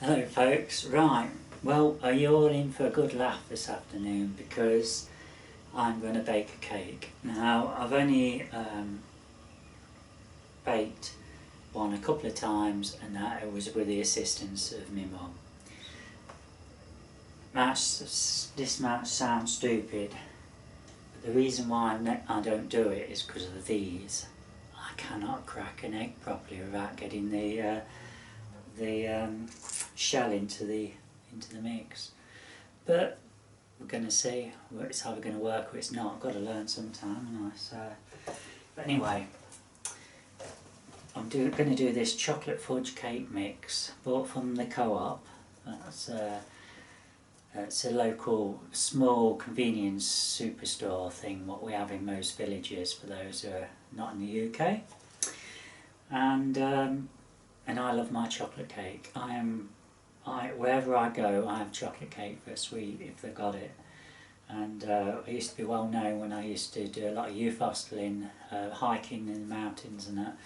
Hello folks, right, well are you all in for a good laugh this afternoon because I'm going to bake a cake. Now I've only baked one a couple of times and that it was with the assistance of my mum. This might sound stupid, but the reason why I don't do it is because of these. I cannot crack an egg properly without getting the shell into the mix, but we're going to see. It's either going to work or it's not. I've got to learn sometime, haven't I? So, but anyway, I'm going to do this chocolate fudge cake mix bought from the co-op. It's a local small convenience superstore thing what we have in most villages for those who are not in the UK. And I love my chocolate cake. Wherever I go, I have chocolate cake for a sweet if they've got it. And I used to be well known when I used to do a lot of youth hosteling, hiking in the mountains and that.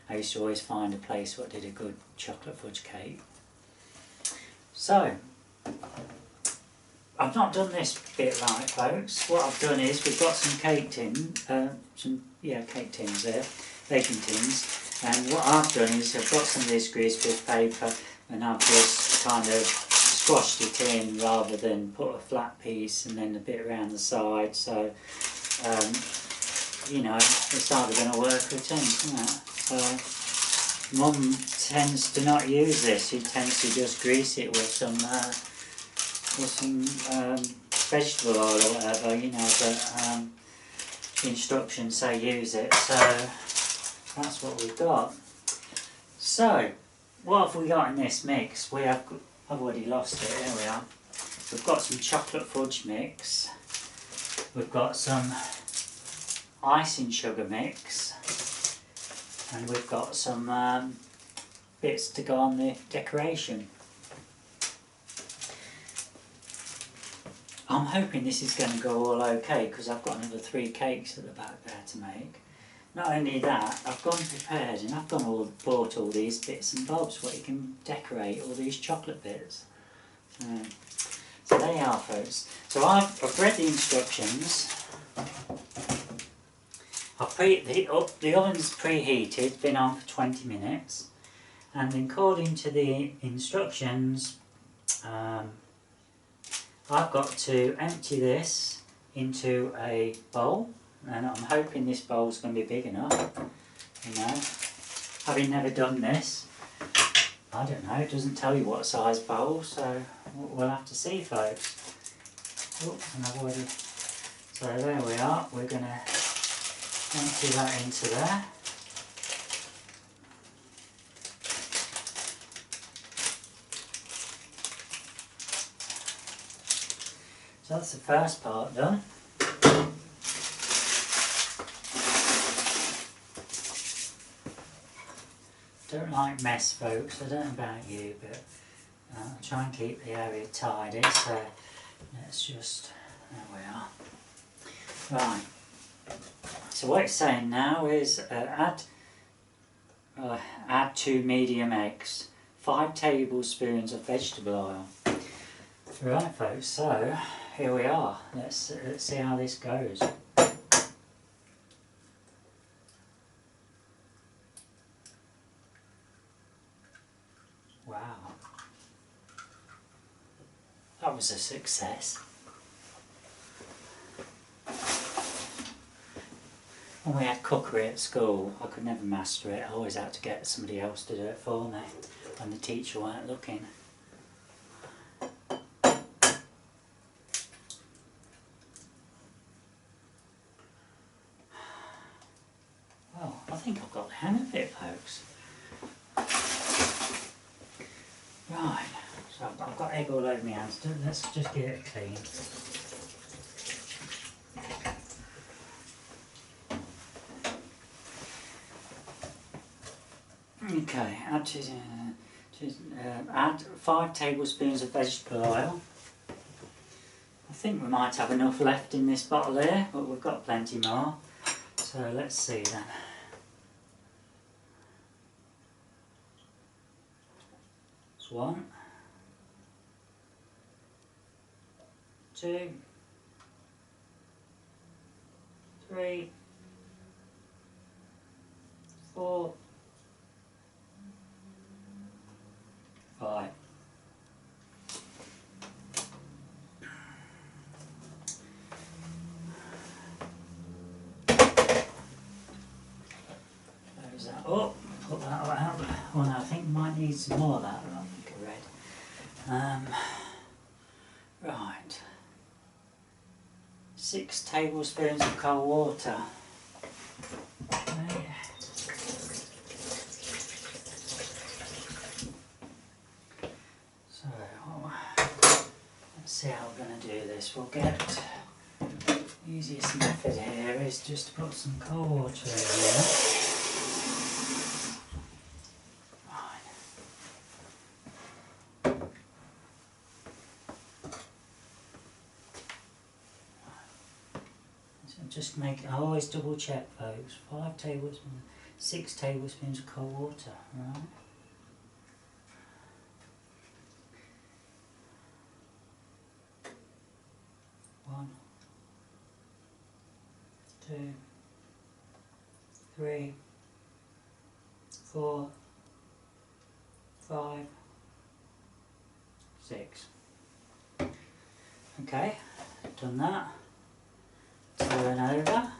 I used to always find a place that did a good chocolate fudge cake. So, I've not done this bit right, folks. What I've done is we've got some cake tins, cake tins there, baking tins. And what I've done is I've got some of this greaseproof paper and I've just kind of squashed it in rather than put a flat piece and then a bit around the side. So, you know, it's either going to work or it ain't, isn't it? So, Mum tends to not use this. She tends to just grease it with some vegetable oil or whatever, you know, but the instructions say use it. So, that's what we've got. So, what have we got in this mix? I've already lost it, here we are. We've got some chocolate fudge mix. We've got some icing sugar mix. And we've got some bits to go on the decoration. I'm hoping this is going to go all okay because I've got another 3 cakes at the back there to make. Not only that, I've gone prepared and I've bought all these bits and bobs what you can decorate all these chocolate bits. So there you are, folks. So I've read the instructions. The oven's preheated, been on for 20 minutes, and according to the instructions, I've got to empty this into a bowl. And I'm hoping this bowl's going to be big enough, you know. Having never done this, I don't know, it doesn't tell you what size bowl, so we'll have to see, folks. Oops, and I've already... So there we are, we're going to empty that into there. So that's the first part done. I don't like mess, folks. I don't know about you, but I'll try and keep the area tidy. So let's just, there we are. Right. So what it's saying now is add 2 medium eggs, 5 tablespoons of vegetable oil. Right, folks. So here we are. Let's see how this goes. Wow, that was a success. When we had cookery at school, I could never master it. I always had to get somebody else to do it for me when the teacher weren't looking. Well, I think I've got the hang of it, folks. Right, so I've got egg all over my hands. Let's just get it clean. Okay, add 5 tablespoons of vegetable oil. I think we might have enough left in this bottle here, but we've got plenty more. So let's see then. That's 1, 2, 3, 4, 5. Close that up, put that out. Well, no, I think we might need some more of that. I think I read. Right. 6 tablespoons of cold water. Okay. So, let's see how we're going to do this. We'll get the easiest method here is just to put some cold water in here. Just make, I always double check folks, 5 tablespoons, 6 tablespoons of cold water, right? One, 2, 3, 4, 5, 6. Okay, done that. Turn over.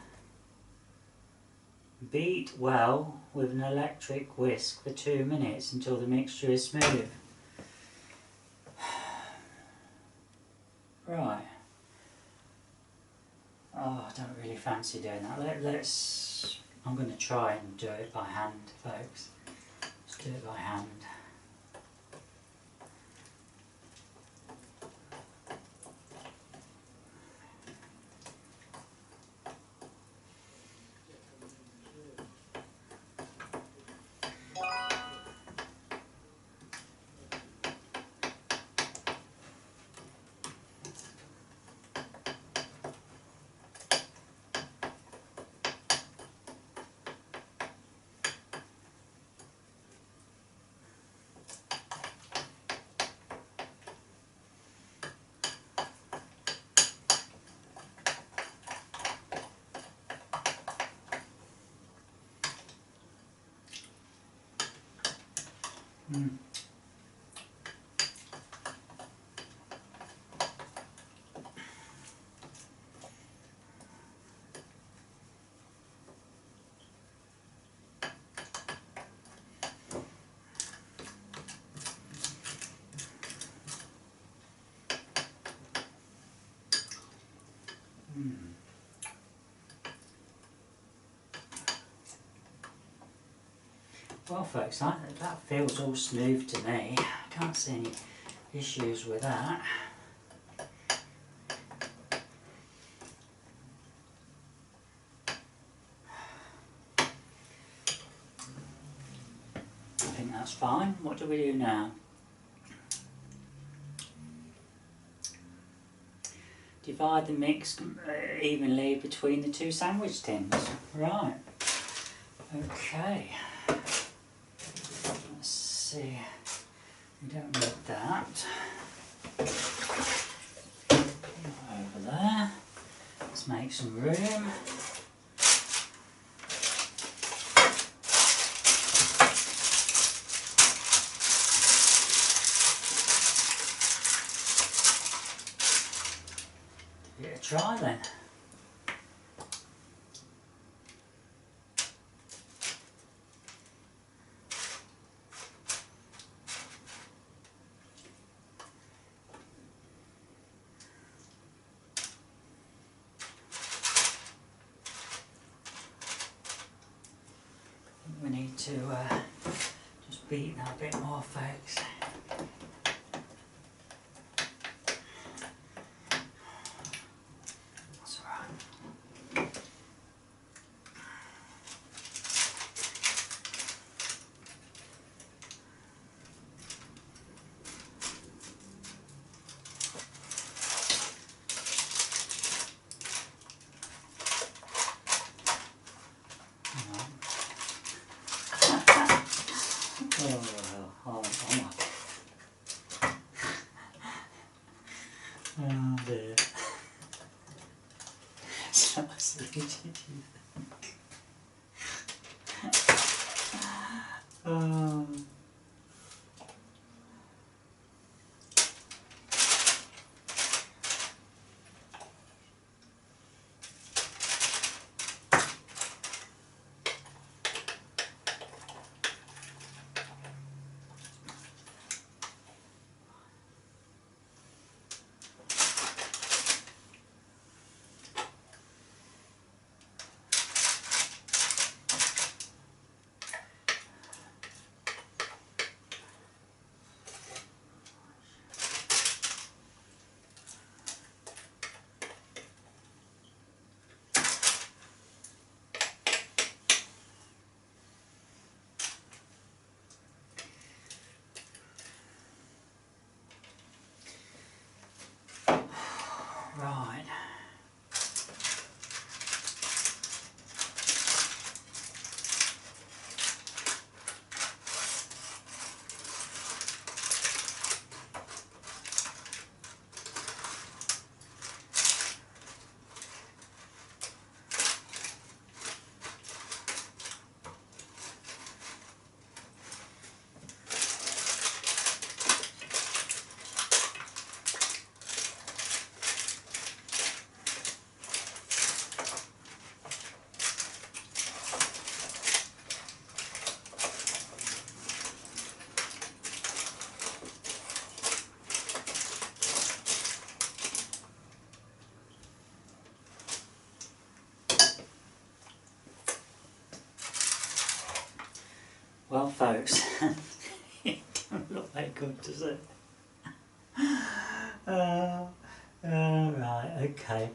Beat well with an electric whisk for 2 minutes until the mixture is smooth. Right. Oh, I don't really fancy doing that. Let's. I'm going to try and do it by hand, folks. Let's do it by hand. Well folks, that feels all smooth to me. I can't see any issues with that. I think that's fine. What do we do now? Divide the mix evenly between the 2 sandwich tins. Right. Okay. Let's see. We don't need that. Over there. Let's make some room. Give it a try then. We need to just beat that a bit more, folks. That's alright. Oh, sausage, do you think? Oh. Right. Well, folks, it don't look that good, does it? Right, okay.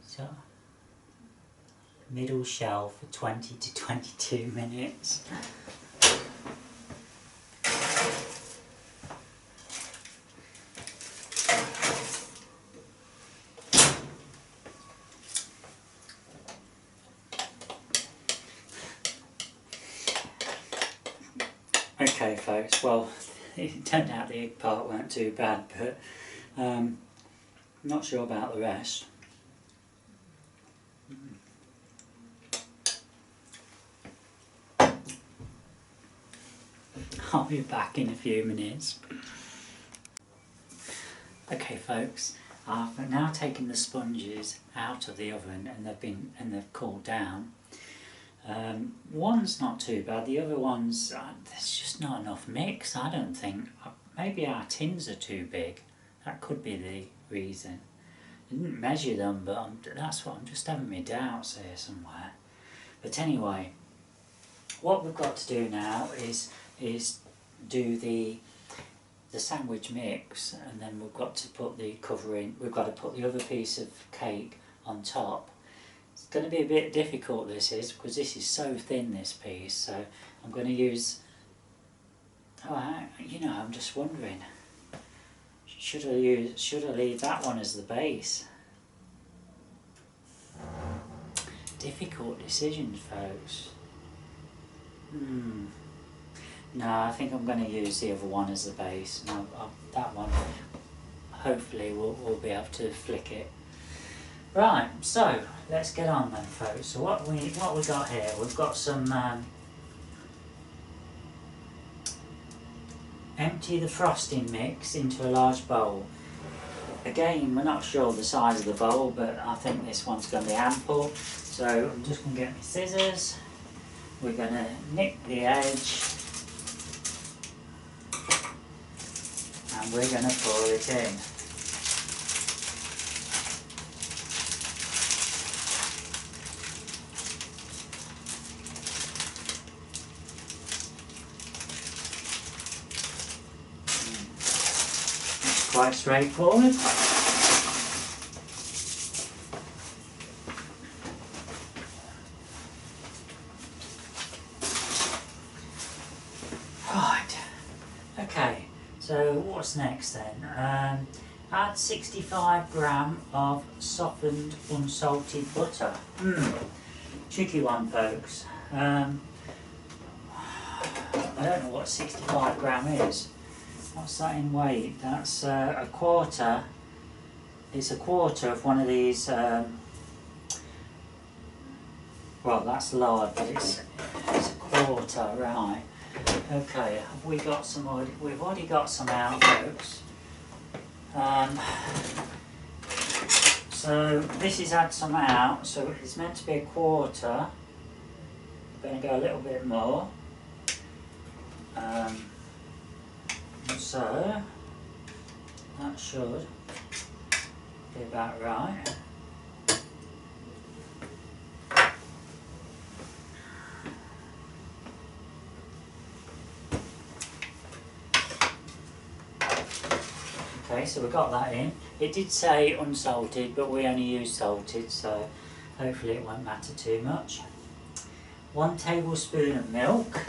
So, middle shell for 20 to 22 minutes. Okay folks, well it turned out the egg part weren't too bad, but not sure about the rest. I'll be back in a few minutes. Okay folks, I've now taken the sponges out of the oven and they've cooled down. One's not too bad, the other one's, there's just not enough mix, I don't think. Maybe our tins are too big, that could be the reason. I didn't measure them, but that's what I'm just having my doubts here somewhere. But anyway, what we've got to do now is do the sandwich mix, and then we've got to put the covering, we've got to put the other piece of cake on top. It's going to be a bit difficult, this is, because this is so thin, this piece, so I'm going to use, you know, I'm just wondering, should I leave that one as the base? Difficult decisions, folks. No, I think I'm going to use the other one as the base. No, that one, hopefully we'll be able to flick it. Right, so let's get on then, folks. So what we got here, we've got some empty the frosting mix into a large bowl. Again, we're not sure the size of the bowl, but I think this one's going to be ample. So I'm just going to get my scissors. We're going to nick the edge, and we're going to pour it in. Quite straightforward. Right, okay, so what's next then? Add 65 gram of softened unsalted butter. Tricky one, folks. I don't know what 65 gram is. What's that in weight? That's a quarter. It's a quarter of one of these. Well, that's large, but it's a quarter, right? Okay, have we got some already? We've already got some out, folks. So this has had some out, so it's meant to be a quarter. I'm going to go a little bit more. So that should be about right. Okay, so we got that in. It did say unsalted, but we only use salted, so hopefully it won't matter too much. 1 tablespoon of milk.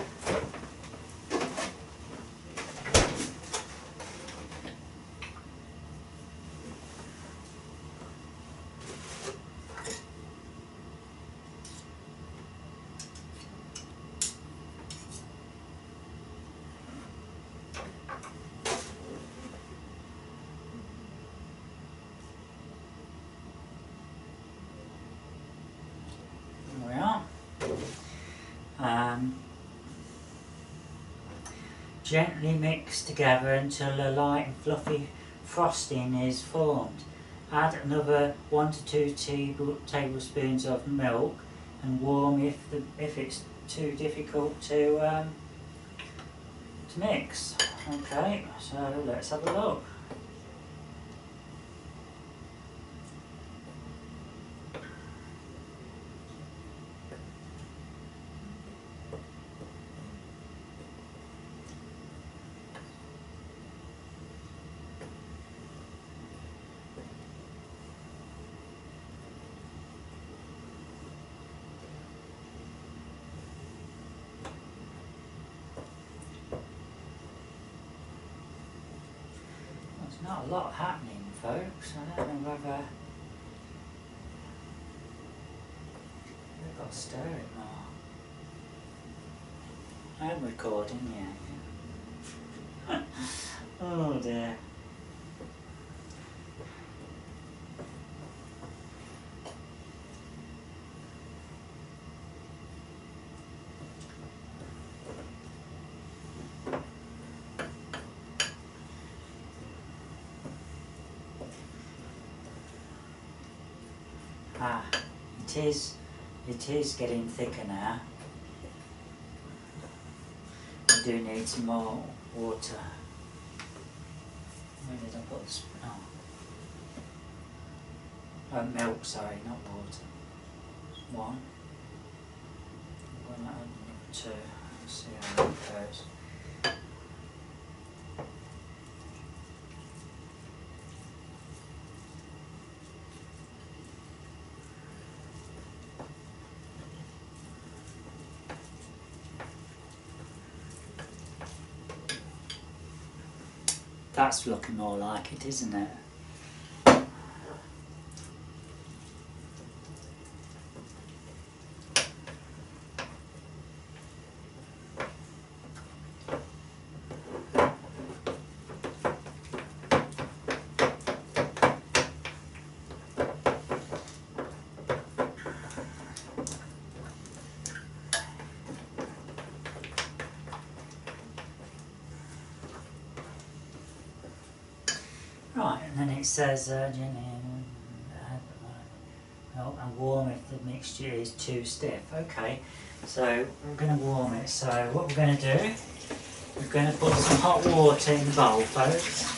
Gently mix together until a light and fluffy frosting is formed. Add another 1 to 2 tablespoons of milk and warm if it's too difficult to mix. Okay, so let's have a look. Not a lot happening, folks. I don't know whether we've got to stir it more. I'm recording, yeah. Oh dear. Ah, it is getting thicker now. We do need some more water. Where did I put this? Oh, milk, sorry, not water. 1. I'm going to add 2. Let's see how that goes. That's looking more like it, isn't it? Right, and then it says gently and warm if the mixture is too stiff. Okay, so we're going to warm it. So what we're going to do, we're going to put some hot water in the bowl, folks.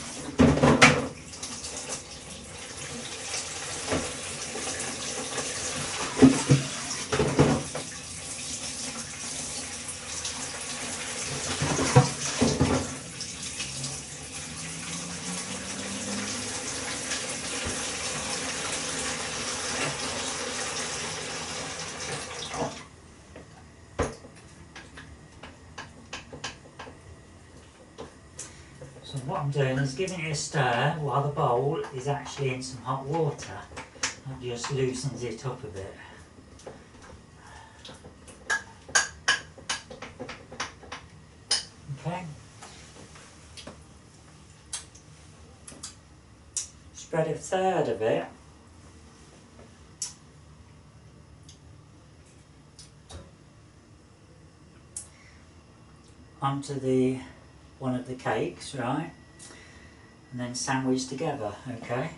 So what I'm doing is giving it a stir while the bowl is actually in some hot water. That just loosens it up a bit. Okay. spread a third of it onto the one of the cakes, right? And then sandwich together, okay?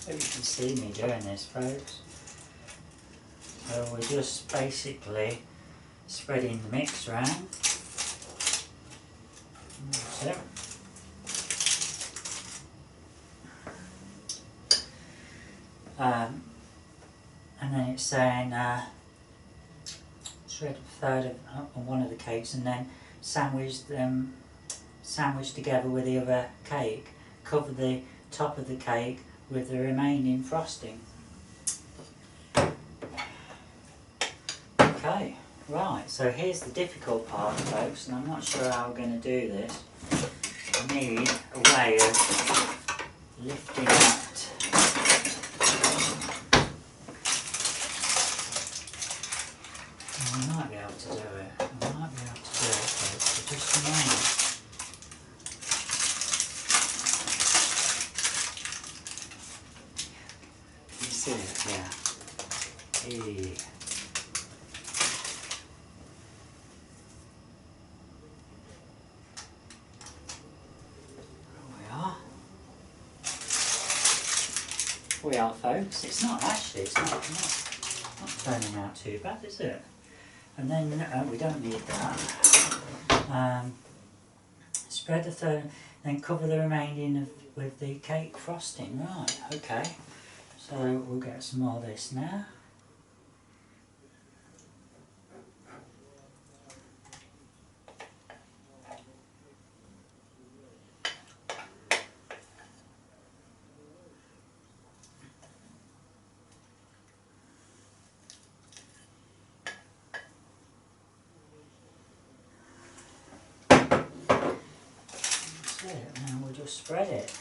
Hope you can see me doing this, folks. So we're just basically spreading the mix around. That's it. And then it's saying shred a third of one of the cakes and then sandwich them together with the other cake. Cover the top of the cake with the remaining frosting. Okay, right, so here's the difficult part, folks, and I'm not sure how we're going to do this. I need a way of lifting that. I might be able to do it. Folks, for just a moment. You see it? Yeah. Hey. We are, folks. It's not turning out too bad, is it? And then we don't need that. Spread the third, then cover the remaining with the cake frosting. Right, okay. So we'll get some more of this now. And then we'll just spread it.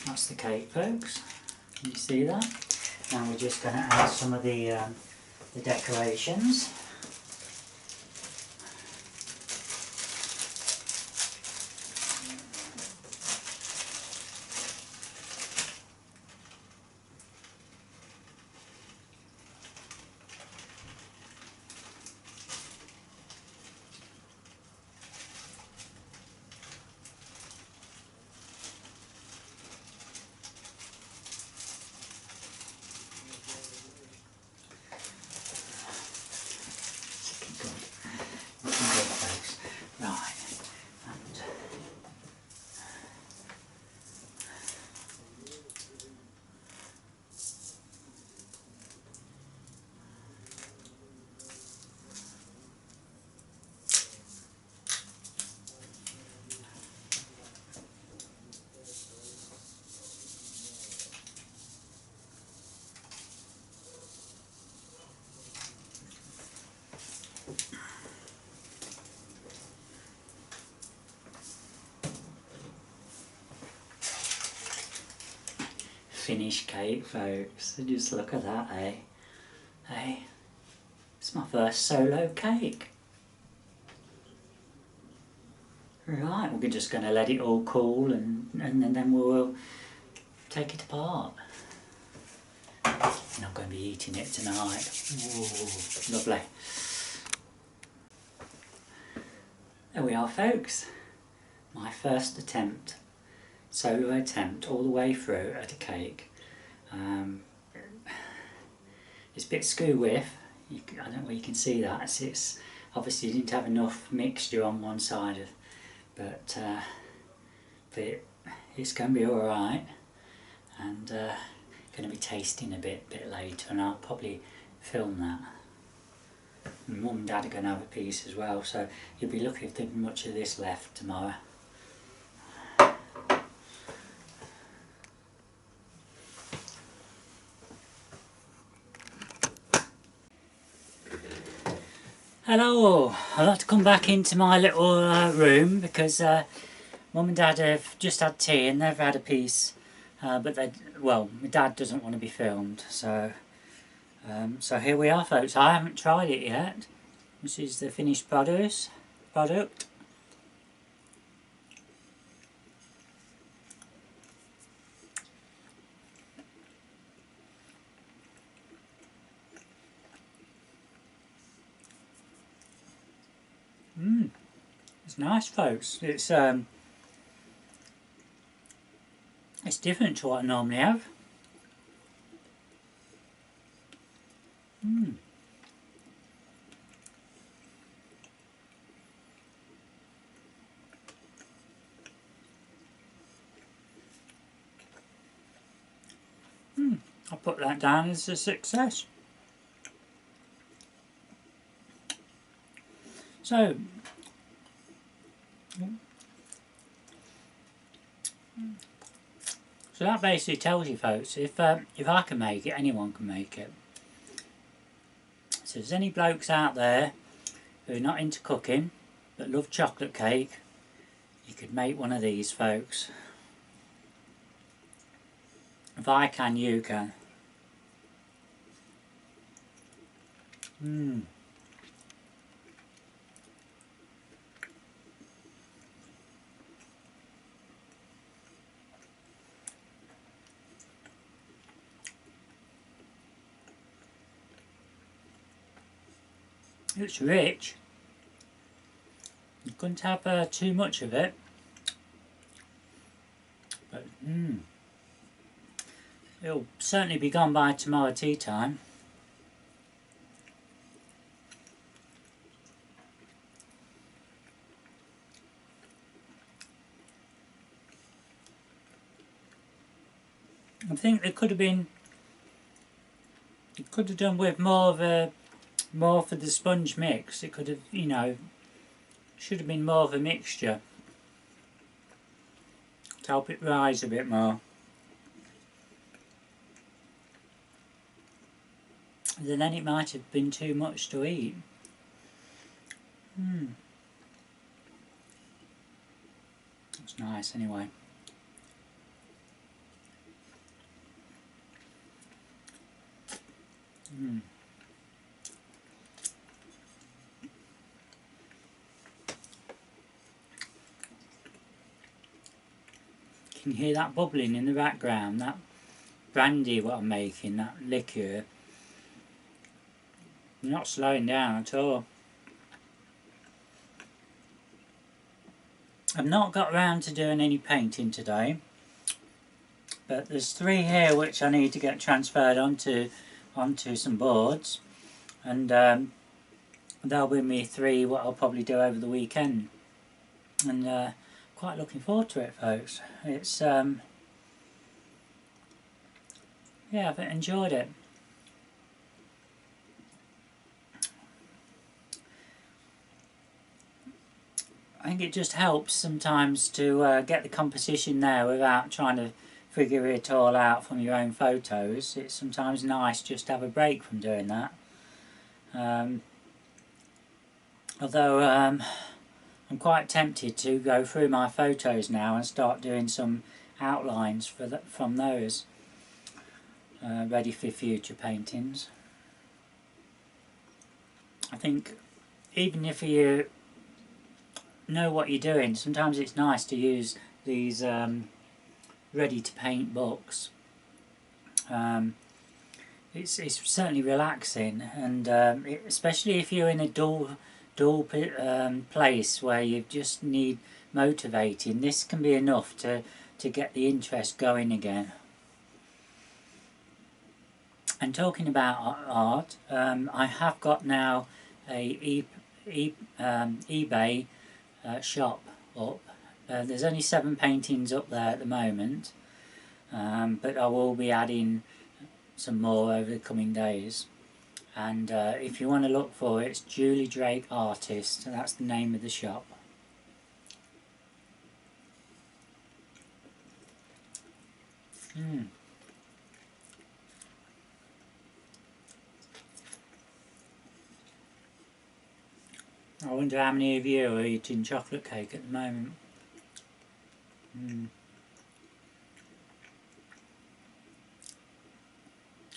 That's the cake, folks. Can you see that? Now we're just going to add some of the decorations. Finished cake, folks. Just look at that, eh? Hey, it's my first solo cake. Right, we're just going to let it all cool and then we'll take it apart. I'm not going to be eating it tonight. Ooh, lovely. There we are, folks. My first attempt, solo attempt, all the way through at a cake. It's a bit skew with. I don't know where you can see that. It's obviously didn't have enough mixture on one side of, but it's going to be all right. And going to be tasting a bit later, and I'll probably film that. Mum and Dad are going to have a piece as well, so you'll be lucky if there's much of this left tomorrow. Hello! I'd like to come back into my little room because Mum and Dad have just had tea and they've had a piece, but well, my Dad doesn't want to be filmed, so so here we are, folks. I haven't tried it yet. This is the finished product. It's nice, folks. It's different to what I normally have. I'll put that down as a success. So that basically tells you, folks, if I can make it, anyone can make it. So if there's any blokes out there who are not into cooking but love chocolate cake, you could make one of these, folks. If I can, you can. It's rich. You couldn't have too much of it. But it'll certainly be gone by tomorrow tea time. I think it could have been. It could have done with more for the sponge mix. It could have, you know, should have been more of a mixture to help it rise a bit more. And then it might have been too much to eat. It's nice anyway. You can hear that bubbling in the background, that brandy what I'm making, that liqueur. I'm not slowing down at all. I've not got around to doing any painting today, but there's 3 here which I need to get transferred onto some boards, and there'll be me 3 what I'll probably do over the weekend, and quite looking forward to it, folks. It's yeah, I've enjoyed it. I think it just helps sometimes to get the composition there without trying to figure it all out from your own photos. It's sometimes nice just to have a break from doing that. Although I'm quite tempted to go through my photos now and start doing some outlines from those, ready for future paintings. I think even if you know what you're doing, sometimes it's nice to use these ready to paint books. It's certainly relaxing, and especially if you're in a dull place where you just need motivating, this can be enough to get the interest going again. And talking about art, I have got now a eBay shop up. There's only 7 paintings up there at the moment, but I will be adding some more over the coming days. And if you want to look for it, it's Julie Drake Artist, and that's the name of the shop. I wonder how many of you are eating chocolate cake at the moment.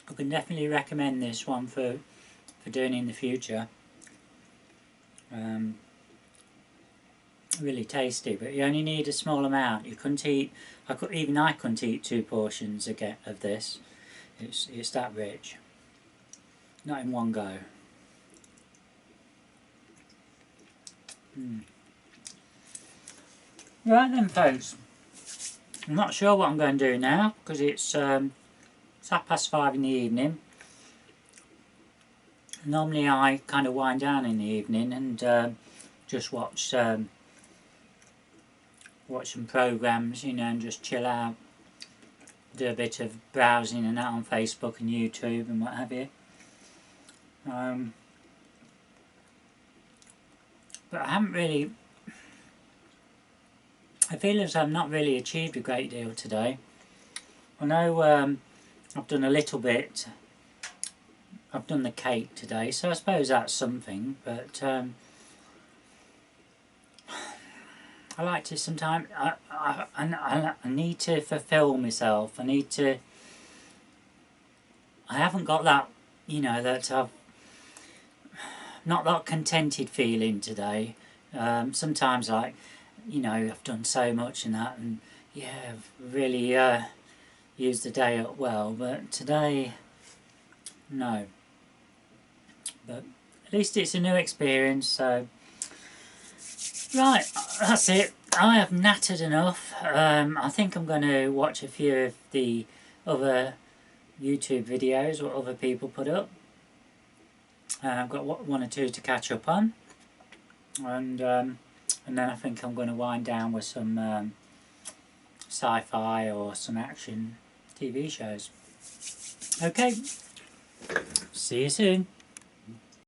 I can definitely recommend this one for doing in the future. Really tasty, but you only need a small amount. You couldn't eat. Even I couldn't eat 2 portions again of this. It's that rich. Not in one go. Right then, folks. I'm not sure what I'm going to do now because it's 5:30 in the evening. Normally I kind of wind down in the evening and just watch some programs, you know, and just chill out. Do a bit of browsing and that on Facebook and YouTube and what have you. But I haven't really... I feel as I've not really achieved a great deal today. I know I've done a little bit. I've done the cake today, so I suppose that's something, but I like to sometimes... I need to fulfill myself. I haven't got that, you know, that I've... not that contented feeling today. Sometimes, like, you know, I've done so much and that, and yeah, I've really used the day up well, but today, no. But at least it's a new experience, so... Right, that's it. I have nattered enough. I think I'm going to watch a few of the other YouTube videos what other people put up. I've got 1 or 2 to catch up on, and then I think I'm going to wind down with some sci-fi or some action TV shows. Okay, see you soon.